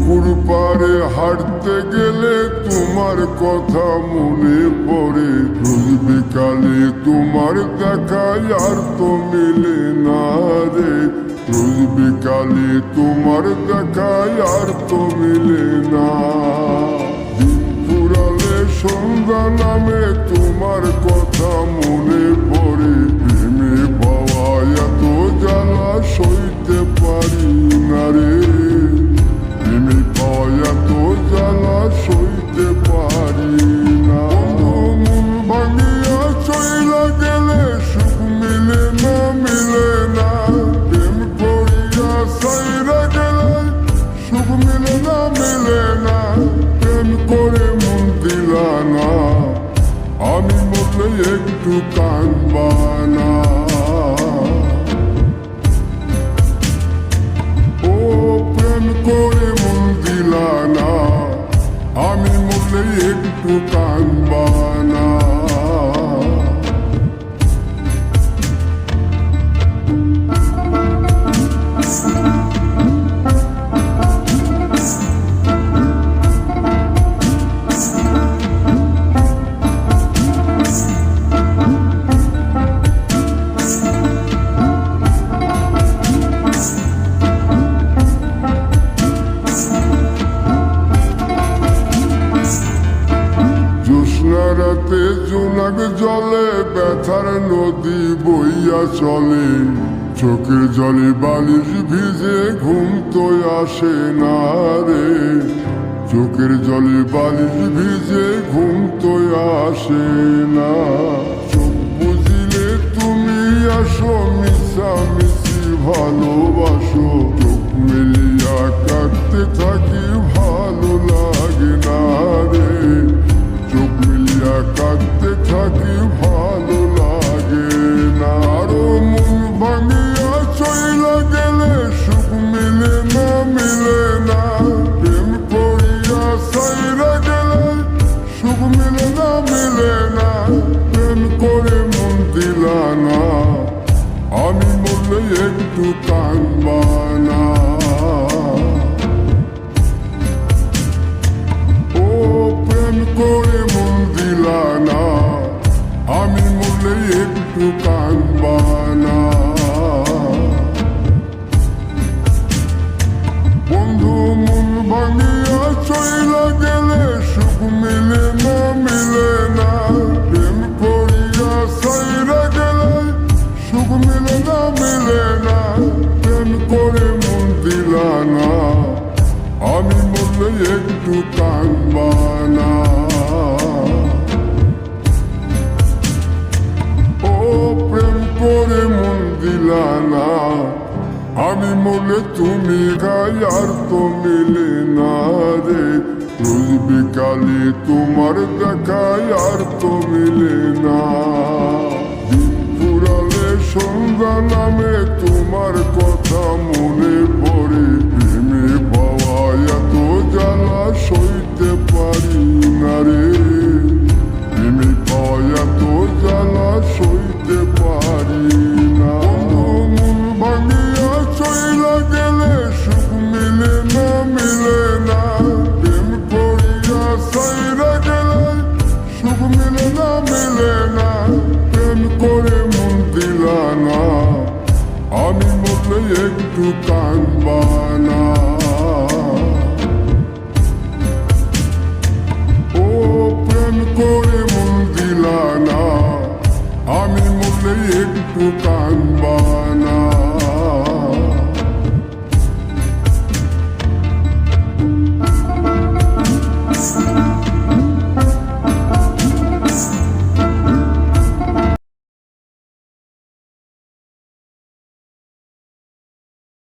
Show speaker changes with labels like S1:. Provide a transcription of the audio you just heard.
S1: পুকুর পাড়ে হাঁটতে গেলে তোমার কথা মনে পড়ে। রোজ বিকালে তোমার দেখায় আর তো মিলে না রে। রোজ বিকালে তোমার দেখায় আর তো মিলে না। দিন ফুরালে সন্ধ্যা নামে তোমার কথা মনে পড়ে। প্রেমে পাওয়া এত জ্বালা সইতে পারি না রে। প্রেমে পাওয়া এত জ্বালা সইতে পারি না। মন ভাঙিয়া চইলা গেলে সুখ মিলে না, মিলে না। প্রেম করিয়া সাইরা গেলে সুখ মিলে না, মিলে না। প্রেম করে মন দিলা না, আমি মরলে একটু কাঁদবা না। ও প্রেম করে মন দিলা না, আমি মরলে একটু কাঁদবা না। রাতে জোনাক জলে ব্যথার নদী বইয়া চলে। চোখের জলে বালিশ ভিজে ঘুম তো আসে না রে। চোখের জলে বালিশ ভিজে ঘুম তো আসে না। চোখ বুঝিলে তুমি আসো, মিশামিশি ভালোবাসো। চোখ মেলিয়া কাঁদতে থাকি, ভালো লাগে না রে। চোখ মিলিয়া কাঁদতে থাকি, ভালো লাগে না। আরো মন ভাঙিয়া চইলা গেলে সুখ মিলে না, মিলে না। প্রেম করিয়া সাইরা গেলে সুখ মিলে না, মিলে না। প্রেম করে মন দিলা না, আমি মরলে একটু কাঁদবা না। ও প্রেম করে মন দিলা না, আমি মরলে একটু কাঁদবা না। বন্ধু মন ভাঙিয়া চইলা গেলে সুখ মিলে না, মিলে না। প্রেম করিয়া সাইরা গেলে সুখ মিলে না, মিলে না। প্রেম করে মন দিলা না, আমি মরলে একটু কাঁদবা না। ও প্রেম করে মন দিলা না, আমি মরলে তুমি গাই আর তো মিলে না রে। রোজ বিকালে তোমার দেখায় আর তো মিলে না। দিন ফুরালে সন্ধ্যা নামে তোমার কথা মনে পড়ে। প্রেমে পাওয়া এত জ্বালা সইতে পারি না রে। প্রেমে পাওয়া এত জ্বালা সইতে পারি না। মন ভাঙিয়া চইলা গেলে সুখ মিলে না, মিলে না। প্রেম করিয়া সাইরা গেলে সুখ মিলে না, মিলে না। প্রেম করে মন দিলা না, আমি মরলে একটু কাঁদবা না। ও প্রেম করে মন দিলা না, আমি মরলে একটু